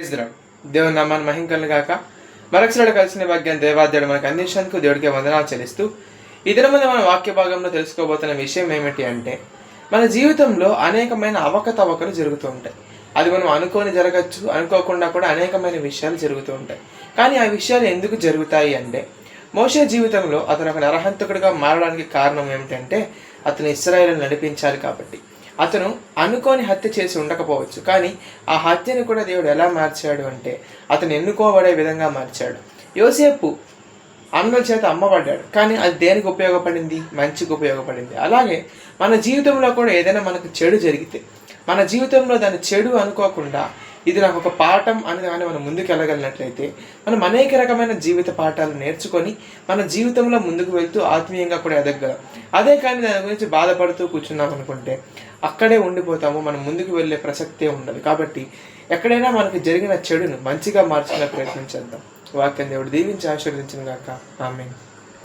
Israel. దేవుని నామాన్ని మహింకలను గాక. మరొకసారి కలిసిన భాగ్యం దేవాదేవుడు మనకు అందించినందుకు దేవుడికి వందనాలు చెల్లిస్తూ ఈ దినమున మన వాక్య భాగంలో తెలుసుకోబోతున్న విషయం ఏమిటి అంటే, మన జీవితంలో అనేకమైన అవకతవకలు జరుగుతూ ఉంటాయి. అది మనం అనుకోని జరగచ్చు, అనుకోకుండా కూడా అనేకమైన విషయాలు జరుగుతూ ఉంటాయి. కానీ ఆ విషయాలు ఎందుకు జరుగుతాయి అంటే, మోషే జీవితంలో అతను ఒక నరహంతకుడిగా మారడానికి కారణం ఏమిటంటే, అతను ఇశ్రాయేలును నడిపించాలి కాబట్టి. అతను అనుకోని హత్య చేసి ఉండకపోవచ్చు, కానీ ఆ హత్యను కూడా దేవుడు ఎలా మార్చాడు అంటే, అతను ఎన్నుకోబడే విధంగా మార్చాడు. యోసేపు అన్నల చేత అమ్మబడ్డాడు, కానీ అది దేనికి ఉపయోగపడింది? మంచికి ఉపయోగపడింది. అలాగే మన జీవితంలో కూడా ఏదైనా మనకు చెడు జరిగితే, మన జీవితంలో దాన్ని చెడు అనుకోకుండా ఇది నాకు ఒక పాఠం అని కానీ మనం ముందుకు వెళ్ళగలిగినట్లయితే, మనం అనేక రకమైన జీవిత పాఠాలు నేర్చుకొని మన జీవితంలో ముందుకు వెళ్తూ ఆత్మీయంగా కూడా ఎదగలం. అదే కానీ దాని గురించి బాధపడుతూ కూర్చున్నాం అనుకుంటే అక్కడే ఉండిపోతాము, మనం ముందుకు వెళ్ళే ప్రసక్తే ఉండదు. కాబట్టి ఎక్కడైనా మనకు జరిగిన చెడును మంచిగా మార్చుకునే ప్రయత్నం చేద్దాం. వాక్యం దేవుడు దీవించి ఆశీర్వదించిన గాక. ఆమేన్.